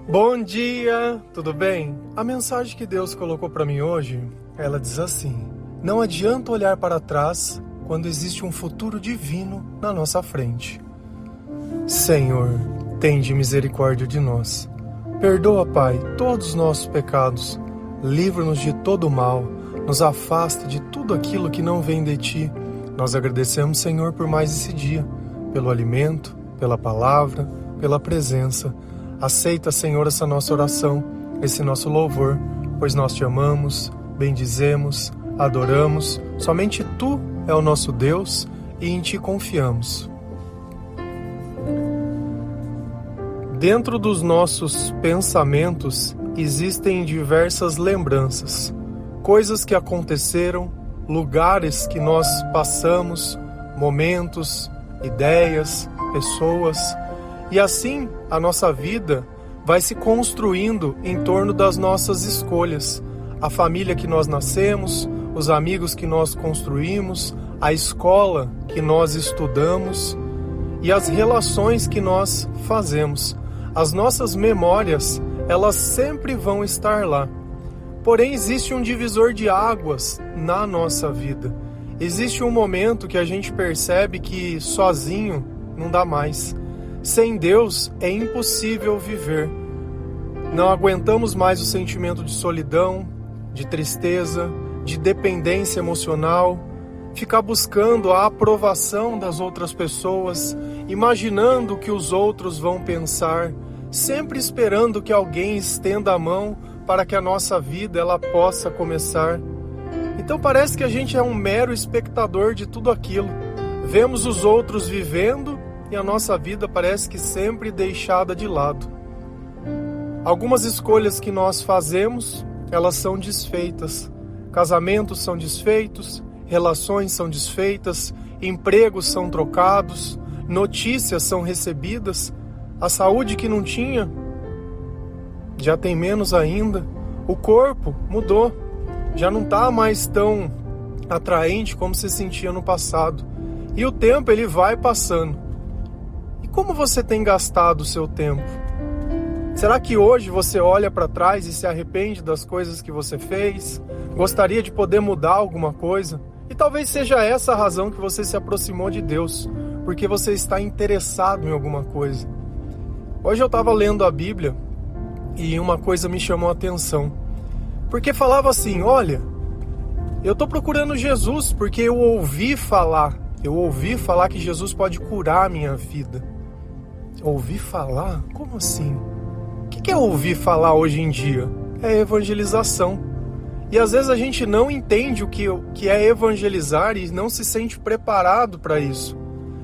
Bom dia, tudo bem? A mensagem que Deus colocou para mim hoje, ela diz assim: não adianta olhar para trás quando existe um futuro divino na nossa frente. Senhor, tende misericórdia de nós. Perdoa, Pai, todos os nossos pecados. Livra-nos de todo o mal. Nos afasta de tudo aquilo que não vem de Ti. Nós agradecemos, Senhor, por mais esse dia, pelo alimento, pela palavra, pela presença. Aceita, Senhor, essa nossa oração, esse nosso louvor, pois nós Te amamos, bendizemos, adoramos. Somente Tu é o nosso Deus e em Ti confiamos. Dentro dos nossos pensamentos existem diversas lembranças, coisas que aconteceram, lugares que nós passamos, momentos, ideias, pessoas. E assim, a nossa vida vai se construindo em torno das nossas escolhas. A família que nós nascemos, os amigos que nós construímos, a escola que nós estudamos e as relações que nós fazemos. As nossas memórias, elas sempre vão estar lá. Porém, existe um divisor de águas na nossa vida. Existe um momento que a gente percebe que sozinho não dá mais. Sem Deus é impossível viver. Não aguentamos mais o sentimento de solidão, de tristeza, de dependência emocional, ficar buscando a aprovação das outras pessoas, imaginando o que os outros vão pensar, sempre esperando que alguém estenda a mão para que a nossa vida ela possa começar. Então parece que a gente é um mero espectador de tudo aquilo. Vemos os outros vivendo e a nossa vida parece que sempre deixada de lado. Algumas escolhas que nós fazemos, elas são desfeitas. Casamentos são desfeitos, relações são desfeitas, empregos são trocados, notícias são recebidas, a saúde que não tinha, já tem menos ainda. O corpo mudou, já não está mais tão atraente como se sentia no passado. E o tempo ele vai passando. Como você tem gastado o seu tempo? Será que hoje você olha para trás e se arrepende das coisas que você fez? Gostaria de poder mudar alguma coisa? E talvez seja essa a razão que você se aproximou de Deus, porque você está interessado em alguma coisa. Hoje eu estava lendo a Bíblia e uma coisa me chamou a atenção. Porque falava assim, olha, eu estou procurando Jesus porque eu ouvi falar que Jesus pode curar a minha vida. Ouvir falar? Como assim? O que é ouvir falar hoje em dia? É evangelização. E às vezes a gente não entende o que é evangelizar e não se sente preparado para isso.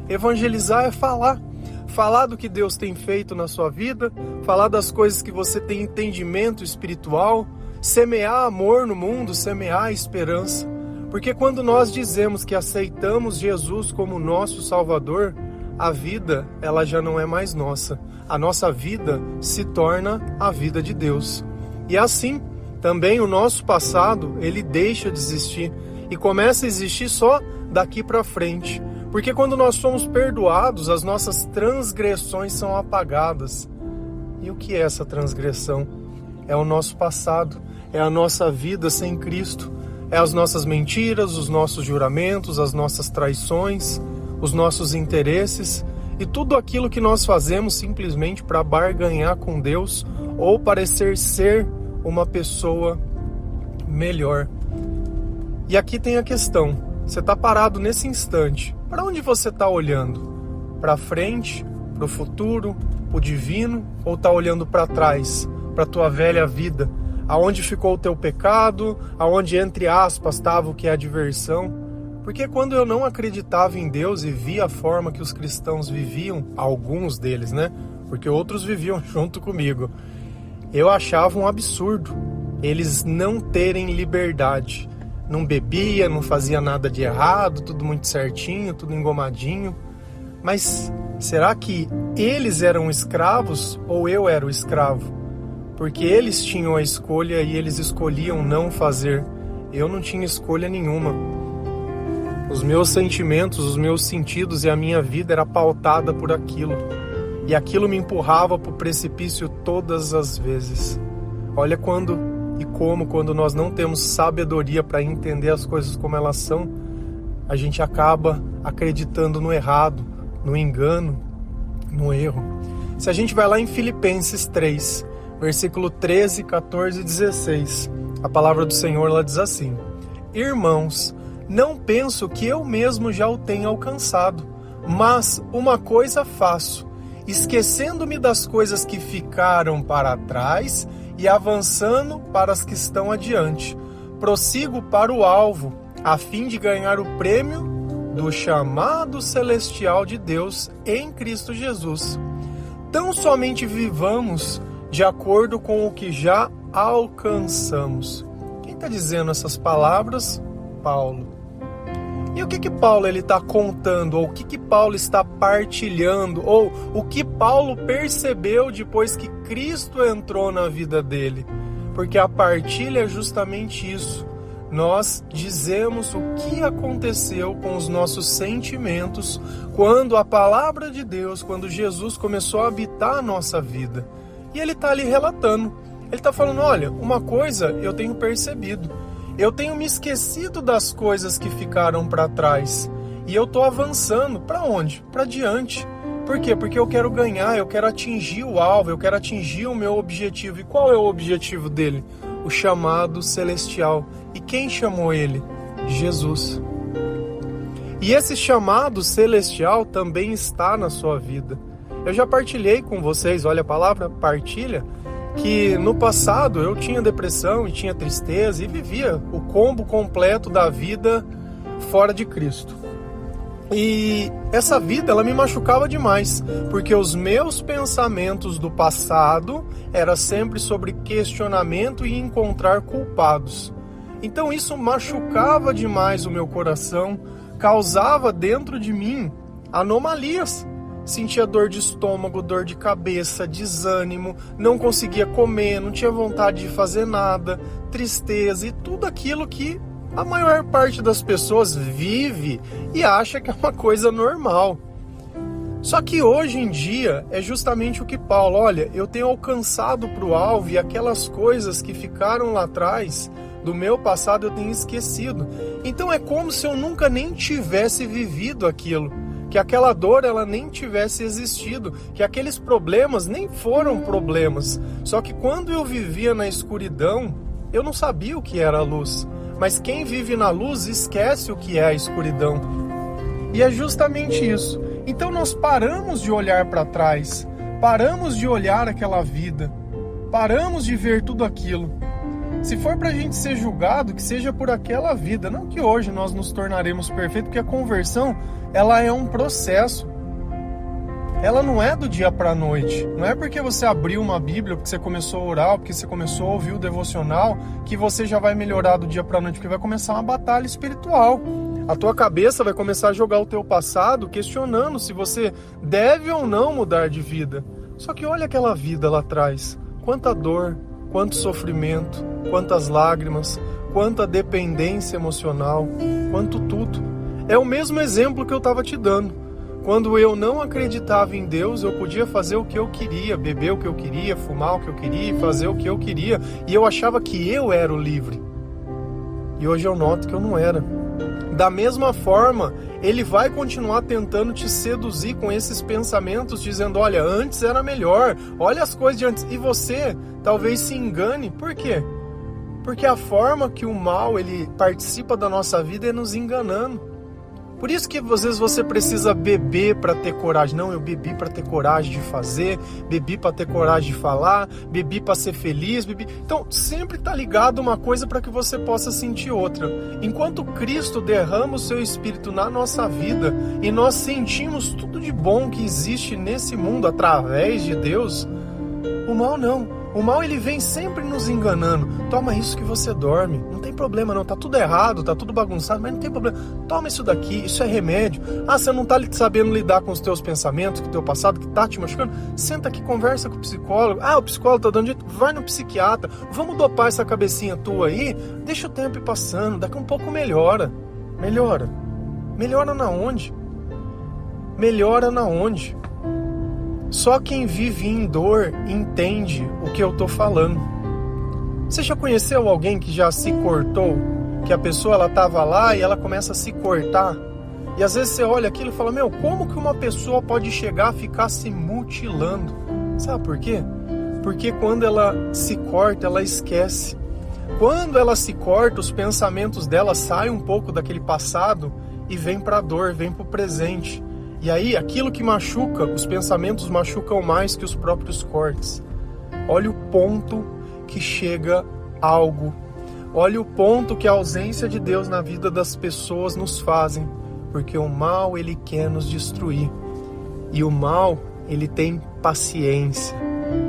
Evangelizar é falar. Falar do que Deus tem feito na sua vida, falar das coisas que você tem entendimento espiritual, semear amor no mundo, semear esperança. Porque quando nós dizemos que aceitamos Jesus como nosso Salvador, a vida, ela já não é mais nossa. A nossa vida se torna a vida de Deus. E assim, também o nosso passado, ele deixa de existir e começa a existir só daqui para frente. Porque quando nós somos perdoados, as nossas transgressões são apagadas. E o que é essa transgressão? É o nosso passado, é a nossa vida sem Cristo, é as nossas mentiras, os nossos juramentos, as nossas traições, os nossos interesses e tudo aquilo que nós fazemos simplesmente para barganhar com Deus ou parecer ser uma pessoa melhor. E aqui tem a questão, você está parado nesse instante, para onde você está olhando? Para frente, para o futuro, para o divino, ou está olhando para trás, para a tua velha vida, aonde ficou o teu pecado, aonde entre aspas estava o que é a diversão? Porque quando eu não acreditava em Deus e via a forma que os cristãos viviam, alguns deles, né? Porque outros viviam junto comigo, eu achava um absurdo eles não terem liberdade. Não bebia, não fazia nada de errado, tudo muito certinho, tudo engomadinho. Mas será que eles eram escravos ou eu era o escravo? Porque eles tinham a escolha e eles escolhiam não fazer. Eu não tinha escolha nenhuma. Os meus sentimentos, os meus sentidos e a minha vida era pautada por aquilo. e aquilo me empurrava para o precipício todas as vezes. Olha quando nós não temos sabedoria para entender as coisas como elas são, a gente acaba acreditando no errado, no engano, no erro. Se a gente vai lá em Filipenses 3, versículo 13, 14 e 16, a palavra do Senhor ela diz assim: Irmãos, não penso que eu mesmo já o tenha alcançado, mas uma coisa faço, esquecendo-me das coisas que ficaram para trás e avançando para as que estão adiante. Prossigo para o alvo, a fim de ganhar o prêmio do chamado celestial de Deus em Cristo Jesus. Tão somente vivamos de acordo com o que já alcançamos. Quem está dizendo essas palavras? Paulo. E o que Paulo está contando, ou o que Paulo está partilhando, ou o que Paulo percebeu depois que Cristo entrou na vida dele? Porque a partilha é justamente isso. Nós dizemos o que aconteceu com os nossos sentimentos quando a palavra de Deus, quando Jesus começou a habitar a nossa vida. E ele está ali relatando. Ele está falando, olha, uma coisa eu tenho percebido. Eu tenho me esquecido das coisas que ficaram para trás. E eu estou avançando. Para onde? Para diante. Por quê? Porque eu quero ganhar, eu quero atingir o alvo, eu quero atingir o meu objetivo. E qual é o objetivo dele? O chamado celestial. E quem chamou ele? Jesus. E esse chamado celestial também está na sua vida. Eu já partilhei com vocês, olha a palavra partilha, que no passado eu tinha depressão e tinha tristeza e vivia o combo completo da vida fora de Cristo. E essa vida ela me machucava demais, porque os meus pensamentos do passado era sempre sobre questionamento e encontrar culpados. Então isso machucava demais o meu coração, causava dentro de mim anomalias. Sentia dor de estômago, dor de cabeça, desânimo, não conseguia comer, não tinha vontade de fazer nada, tristeza e tudo aquilo que a maior parte das pessoas vive e acha que é uma coisa normal. Só que hoje em dia é justamente o que Paulo, olha, eu tenho alcançado para o alvo e aquelas coisas que ficaram lá atrás do meu passado eu tenho esquecido. Então é como se eu nunca nem tivesse vivido aquilo. Que aquela dor ela nem tivesse existido, que aqueles problemas nem foram problemas. Só que quando eu vivia na escuridão, eu não sabia o que era a luz. Mas quem vive na luz esquece o que é a escuridão. E é justamente isso. Então nós paramos de olhar para trás, paramos de olhar aquela vida, paramos de ver tudo aquilo. Se for para a gente ser julgado, que seja por aquela vida, não que hoje nós nos tornaremos perfeitos, porque a conversão ela é um processo. Ela não é do dia para a noite. Não é porque você abriu uma Bíblia, porque você começou a orar, porque você começou a ouvir o devocional, que você já vai melhorar do dia para a noite, porque vai começar uma batalha espiritual. A tua cabeça vai começar a jogar o teu passado, questionando se você deve ou não mudar de vida. Só que olha aquela vida lá atrás. Quanta dor, quanto sofrimento, quantas lágrimas, quanta dependência emocional, quanto tudo. É o mesmo exemplo que eu estava te dando. Quando eu não acreditava em Deus, eu podia fazer o que eu queria, beber o que eu queria, fumar o que eu queria, fazer o que eu queria, e eu achava que eu era o livre. E hoje eu noto que eu não era. Da mesma forma, ele vai continuar tentando te seduzir com esses pensamentos, dizendo, olha, antes era melhor, olha as coisas de antes. E você talvez se engane. Por quê? Porque a forma que o mal ele participa da nossa vida é nos enganando. Por isso que às vezes você precisa beber para ter coragem. Não, eu bebi para ter coragem de fazer, bebi para ter coragem de falar, bebi para ser feliz, bebi. Então, sempre está ligado uma coisa para que você possa sentir outra. Enquanto Cristo derrama o seu Espírito na nossa vida e nós sentimos tudo de bom que existe nesse mundo através de Deus, o mal não. O mal ele vem sempre nos enganando. Toma isso que você dorme. Não tem problema não. Tá tudo errado, tá tudo bagunçado, mas não tem problema. Toma isso daqui, isso é remédio. Ah, você não tá sabendo lidar com os teus pensamentos, com o teu passado, que tá te machucando? Senta aqui, conversa com o psicólogo. Ah, o psicólogo tá dando jeito? Vai no psiquiatra. Vamos dopar essa cabecinha tua aí. Deixa o tempo ir passando. Daqui a um pouco melhora. Melhora. Melhora na onde? Melhora na onde? Só quem vive em dor entende o que eu estou falando. Você já conheceu alguém que já se cortou? Que a pessoa ela estava lá e ela começa a se cortar? E às vezes você olha aquilo e fala, como que uma pessoa pode chegar a ficar se mutilando? Sabe por quê? Porque quando ela se corta, ela esquece. Quando ela se corta, os pensamentos dela saem um pouco daquele passado e vêm para a dor, vêm para o presente. E aí, aquilo que machuca, os pensamentos machucam mais que os próprios cortes. Olha o ponto que chega algo. Olha o ponto que a ausência de Deus na vida das pessoas nos fazem. Porque o mal, ele quer nos destruir. E o mal, ele tem paciência.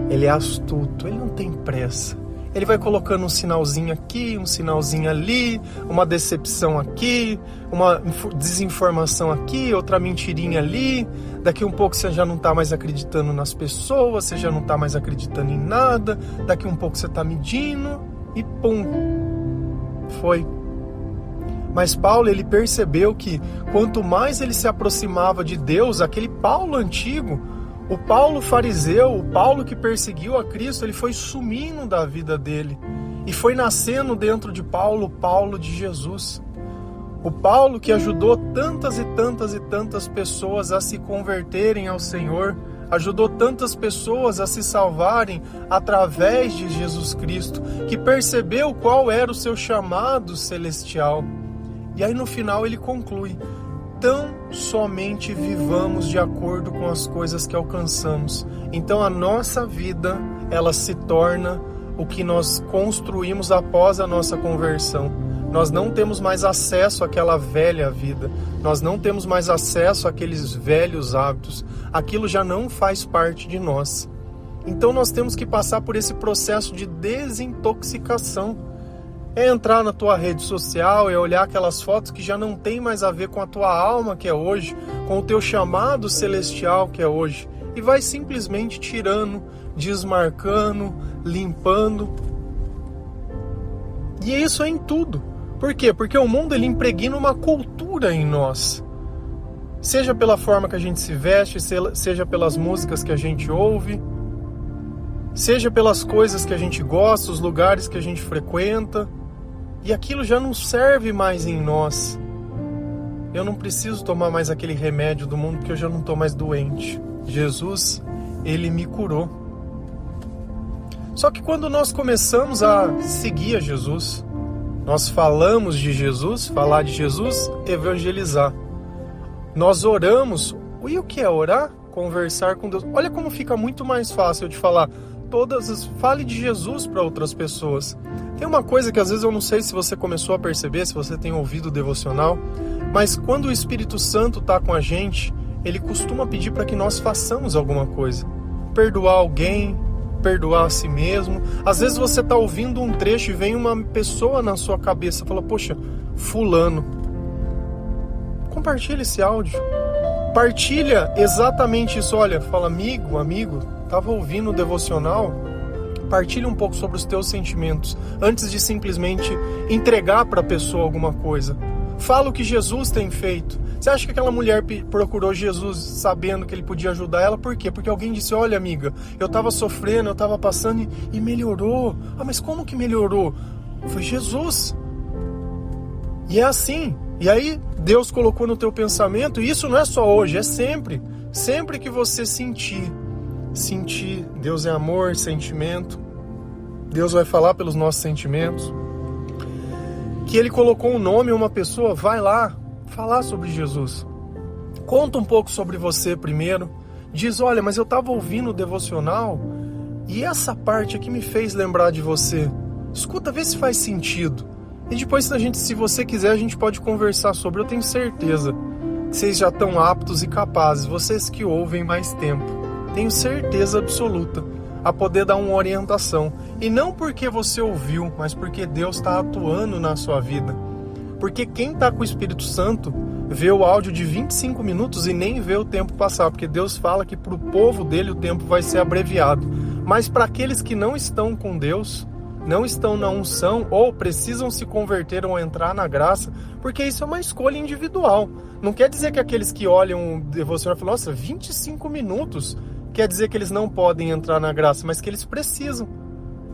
Ele é astuto, ele não tem pressa. Ele vai colocando um sinalzinho aqui, um sinalzinho ali, uma decepção aqui, uma desinformação aqui, outra mentirinha ali. Daqui um pouco você já não está mais acreditando nas pessoas, você já não está mais acreditando em nada. Daqui um pouco você está medindo e pum, foi. Mas Paulo, ele percebeu que quanto mais ele se aproximava de Deus, aquele Paulo antigo, o Paulo fariseu, o Paulo que perseguiu a Cristo, ele foi sumindo da vida dele. E foi nascendo dentro de Paulo o Paulo de Jesus. O Paulo que ajudou tantas e tantas e tantas pessoas a se converterem ao Senhor, ajudou tantas pessoas a se salvarem através de Jesus Cristo, que percebeu qual era o seu chamado celestial. E aí no final ele conclui: tão somente vivamos de acordo com as coisas que alcançamos. Então a nossa vida, ela se torna o que nós construímos após a nossa conversão. Nós não temos mais acesso àquela velha vida. Nós não temos mais acesso àqueles velhos hábitos. Aquilo já não faz parte de nós. Então nós temos que passar por esse processo de desintoxicação. É entrar na tua rede social, é olhar aquelas fotos que já não tem mais a ver com a tua alma que é hoje, com o teu chamado celestial que é hoje. E vai simplesmente tirando, desmarcando, limpando. E isso é em tudo. Por quê? Porque o mundo ele impregna uma cultura em nós. Seja pela forma que a gente se veste, seja pelas músicas que a gente ouve, seja pelas coisas que a gente gosta, os lugares que a gente frequenta. E aquilo já não serve mais em nós. Eu não preciso tomar mais aquele remédio do mundo porque eu já não estou mais doente. Jesus, ele me curou. Só que quando nós começamos a seguir a Jesus, nós falamos de Jesus, falar de Jesus, evangelizar. Nós oramos. E o que é orar? Conversar com Deus. Olha como fica muito mais fácil de falar. Fale de Jesus para outras pessoas. Tem uma coisa que às vezes eu não sei se você começou a perceber, se você tem ouvido o devocional, mas quando o Espírito Santo está com a gente, ele costuma pedir para que nós façamos alguma coisa. Perdoar alguém, perdoar a si mesmo. Às vezes você está ouvindo um trecho e vem uma pessoa na sua cabeça e fala: poxa, fulano. Compartilha esse áudio. Partilha exatamente isso. Olha, fala: amigo, estava ouvindo o devocional. Partilha um pouco sobre os teus sentimentos, antes de simplesmente entregar para a pessoa alguma coisa. Fala o que Jesus tem feito. Você acha que aquela mulher procurou Jesus sabendo que ele podia ajudar ela? Por quê? Porque alguém disse: olha, amiga, eu estava sofrendo, eu estava passando e melhorou. Ah, mas como que melhorou? Foi Jesus. E é assim. E aí Deus colocou no teu pensamento, e isso não é só hoje, é sempre. Sempre que você sentir, Deus é amor, sentimento. Deus vai falar pelos nossos sentimentos. Que Ele colocou um nome em uma pessoa, vai lá falar sobre Jesus. Conta um pouco sobre você primeiro. Diz: olha, mas eu estava ouvindo o devocional e essa parte aqui me fez lembrar de você. Escuta, vê se faz sentido. E depois, se você quiser, a gente pode conversar sobre. Eu tenho certeza que vocês já estão aptos e capazes, vocês que ouvem mais tempo. Tenho certeza absoluta a poder dar uma orientação. E não porque você ouviu, mas porque Deus está atuando na sua vida. Porque quem está com o Espírito Santo vê o áudio de 25 minutos e nem vê o tempo passar. Porque Deus fala que para o povo dele o tempo vai ser abreviado. Mas para aqueles que não estão com Deus, não estão na unção ou precisam se converter ou entrar na graça, porque isso é uma escolha individual. Não quer dizer que aqueles que olham o devocional falam: nossa, 25 minutos... quer dizer que eles não podem entrar na graça, mas que eles precisam.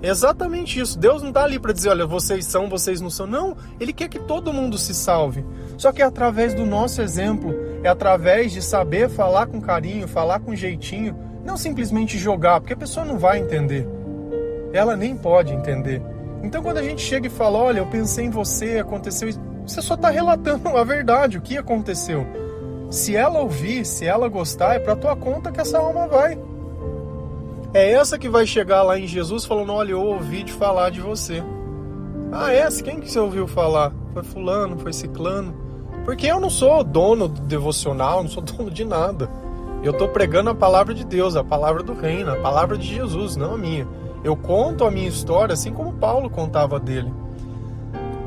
É exatamente isso. Deus não está ali para dizer, olha, vocês são, vocês não são. Não, Ele quer que todo mundo se salve. Só que é através do nosso exemplo, é através de saber falar com carinho, falar com jeitinho, não simplesmente jogar, porque a pessoa não vai entender. Ela nem pode entender. Então quando a gente chega e fala, olha, eu pensei em você, aconteceu isso, você só está relatando a verdade, o que aconteceu. Se ela ouvir, se ela gostar, é para tua conta que essa alma vai. É essa que vai chegar lá em Jesus falando, olha, eu ouvi de falar de você. Ah, essa? Quem que você ouviu falar? Foi fulano, foi ciclano. Porque eu não sou dono do devocional, não sou dono de nada. Eu estou pregando a palavra de Deus, a palavra do reino, a palavra de Jesus, não a minha. Eu conto a minha história assim como Paulo contava dele.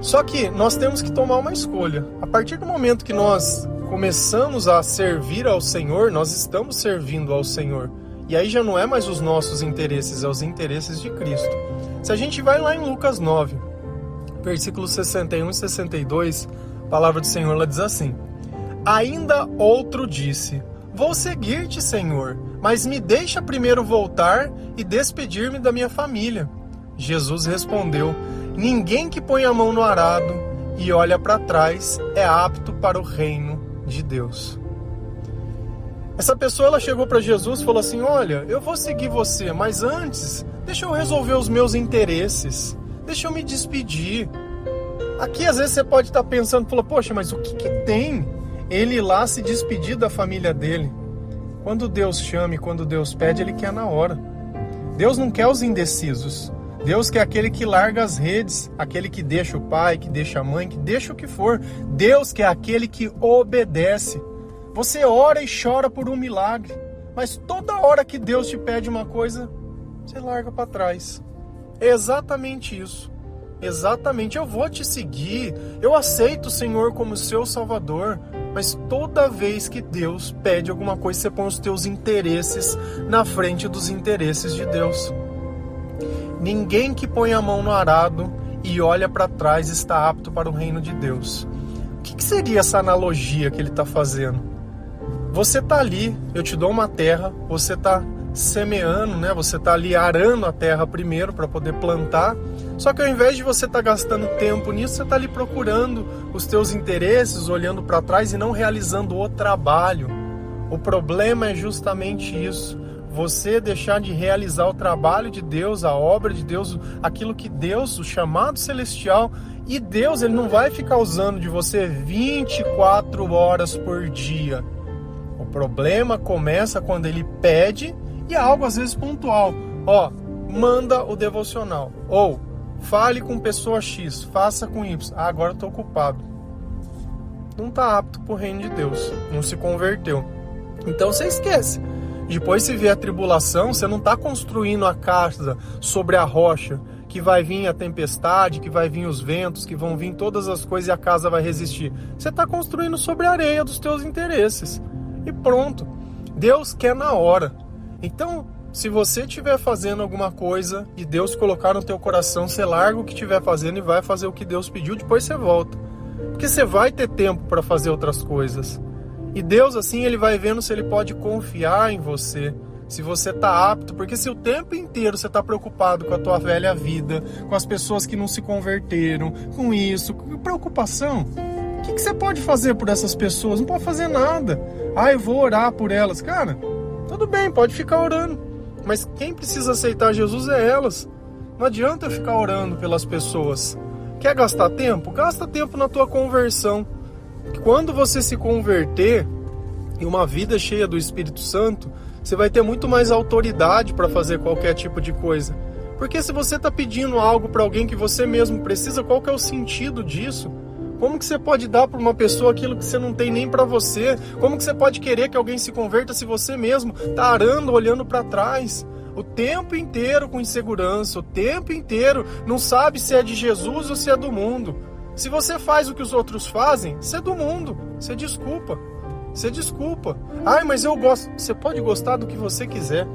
Só que nós temos que tomar uma escolha. A partir do momento que nós começamos a servir ao Senhor, nós estamos servindo ao Senhor. E aí já não é mais os nossos interesses, é os interesses de Cristo. Se a gente vai lá em Lucas 9, versículos 61 e 62, a palavra do Senhor ela diz assim: Ainda outro disse, vou seguir-te, Senhor, mas me deixa primeiro voltar e despedir-me da minha família. Jesus respondeu, ninguém que põe a mão no arado e olha para trás é apto para o reino de Deus. Essa pessoa ela chegou para Jesus e falou assim, olha, eu vou seguir você, mas antes, deixa eu resolver os meus interesses, deixa eu me despedir. Aqui às vezes você pode estar pensando, poxa, mas o que tem ele ir lá se despedir da família dele? Quando Deus chama e quando Deus pede, Ele quer na hora. Deus não quer os indecisos. Deus quer aquele que larga as redes, aquele que deixa o pai, que deixa a mãe, que deixa o que for. Deus quer aquele que obedece. Você ora e chora por um milagre, mas toda hora que Deus te pede uma coisa, você larga para trás. É exatamente isso. Exatamente, eu vou te seguir, eu aceito o Senhor como seu Salvador, mas toda vez que Deus pede alguma coisa, você põe os teus interesses na frente dos interesses de Deus. Ninguém que põe a mão no arado e olha para trás está apto para o reino de Deus. O que seria essa analogia que ele está fazendo? Você está ali, eu te dou uma terra, você está semeando, né? Você está ali arando a terra primeiro para poder plantar. Só que ao invés de você estar gastando tempo nisso, você está ali procurando os teus interesses, olhando para trás e não realizando o trabalho. O problema é justamente isso. Você deixar de realizar o trabalho de Deus, a obra de Deus, aquilo que Deus, o chamado celestial, e Deus ele não vai ficar usando de você 24 horas por dia. O problema começa quando ele pede, e é algo às vezes pontual. Manda o devocional. Ou fale com pessoa X, faça com Y. Agora eu estou ocupado. Não está apto para o reino de Deus. Não se converteu. Então você esquece. Depois se vier a tribulação, você não está construindo a casa sobre a rocha, que vai vir a tempestade, que vai vir os ventos, que vão vir todas as coisas e a casa vai resistir. Você está construindo sobre a areia dos teus interesses. E pronto. Deus quer na hora. Então, se você estiver fazendo alguma coisa e Deus colocar no teu coração, você larga o que estiver fazendo e vai fazer o que Deus pediu, depois você volta. Porque você vai ter tempo para fazer outras coisas. E Deus, assim, Ele vai vendo se Ele pode confiar em você, se você está apto. Porque se o tempo inteiro você está preocupado com a tua velha vida, com as pessoas que não se converteram, com isso, com preocupação, o que você pode fazer por essas pessoas? Não pode fazer nada. Eu vou orar por elas. Cara, tudo bem, pode ficar orando. Mas quem precisa aceitar Jesus é elas. Não adianta ficar orando pelas pessoas. Quer gastar tempo? Gasta tempo na tua conversão. Quando você se converter em uma vida cheia do Espírito Santo, você vai ter muito mais autoridade para fazer qualquer tipo de coisa. Porque se você está pedindo algo para alguém que você mesmo precisa, qual que é o sentido disso? Como que você pode dar para uma pessoa aquilo que você não tem nem para você? Como que você pode querer que alguém se converta se você mesmo está arando, olhando para trás? O tempo inteiro com insegurança, o tempo inteiro não sabe se é de Jesus ou se é do mundo. Se você faz o que os outros fazem, você é do mundo, você desculpa. Você desculpa. Mas eu gosto. Você pode gostar do que você quiser.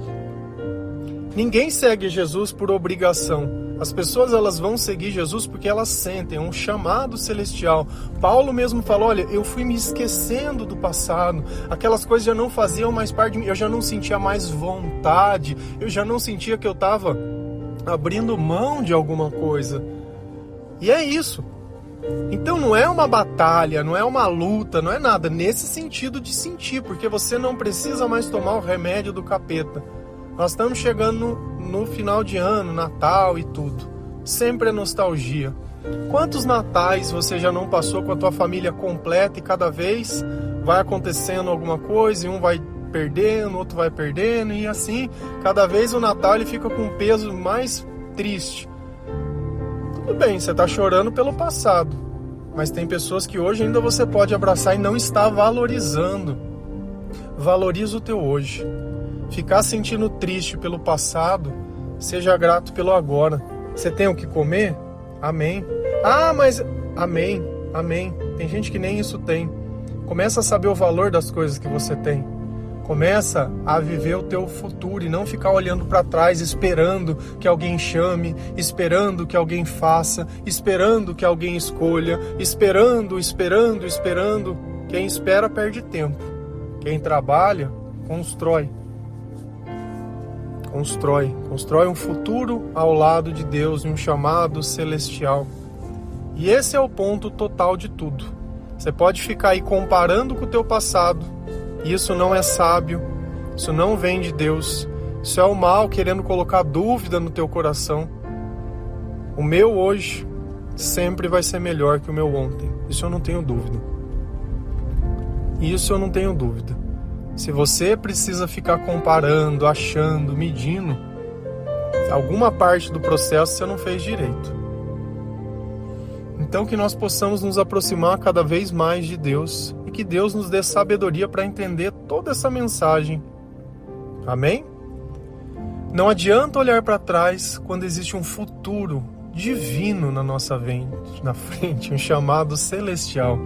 Ninguém segue Jesus por obrigação. As pessoas elas vão seguir Jesus porque elas sentem um chamado celestial. Paulo mesmo falou, olha, eu fui me esquecendo do passado, aquelas coisas já não faziam mais parte de mim, eu já não sentia mais vontade, eu já não sentia que eu estava abrindo mão de alguma coisa. E é isso. Então não é uma batalha, não é uma luta, não é nada nesse sentido de sentir, porque você não precisa mais tomar o remédio do capeta. Nós estamos chegando no final de ano, Natal e tudo. Sempre é nostalgia. Quantos natais você já não passou com a tua família completa e cada vez vai acontecendo alguma coisa e um vai perdendo, outro vai perdendo e assim, cada vez o Natal ele fica com um peso mais triste. Tudo bem, você está chorando pelo passado, mas tem pessoas que hoje ainda você pode abraçar e não está valorizando. Valoriza o teu hoje. Ficar sentindo triste pelo passado, seja grato pelo agora. Você tem o que comer? Amém. Ah, mas... Amém, amém. Tem gente que nem isso tem. Começa a saber o valor das coisas que você tem. Começa a viver o teu futuro e não ficar olhando para trás, esperando que alguém chame, esperando que alguém faça, esperando que alguém escolha, esperando. Quem espera perde tempo. Quem trabalha, constrói um futuro ao lado de Deus, um chamado celestial. E esse é o ponto total de tudo. Você pode ficar aí comparando com o teu passado, e isso não é sábio, isso não vem de Deus, isso é o mal querendo colocar dúvida no teu coração. O meu hoje sempre vai ser melhor que o meu ontem, isso eu não tenho dúvida. Se você precisa ficar comparando, achando, medindo, alguma parte do processo você não fez direito. Então que nós possamos nos aproximar cada vez mais de Deus e que Deus nos dê sabedoria para entender toda essa mensagem. Amém? Não adianta olhar para trás quando existe um futuro divino na frente, um chamado celestial.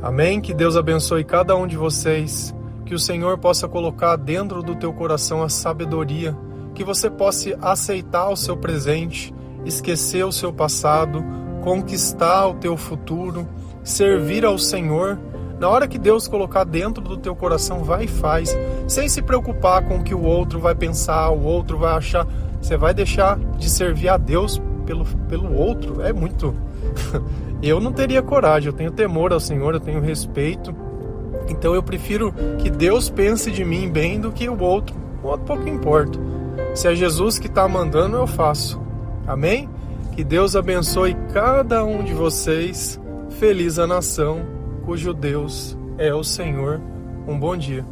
Amém? Que Deus abençoe cada um de vocês. Que o Senhor possa colocar dentro do teu coração a sabedoria, que você possa aceitar o seu presente, esquecer o seu passado, conquistar o teu futuro, servir ao Senhor. Na hora que Deus colocar dentro do teu coração, vai e faz, sem se preocupar com o que o outro vai pensar, o outro vai achar. Você vai deixar de servir a Deus pelo outro? É muito... Eu não teria coragem, eu tenho temor ao Senhor, eu tenho respeito. Então eu prefiro que Deus pense de mim bem do que o outro pouco importa. Se é Jesus que está mandando, eu faço. Amém? Que Deus abençoe cada um de vocês. Feliz a nação cujo Deus é o Senhor. Um bom dia.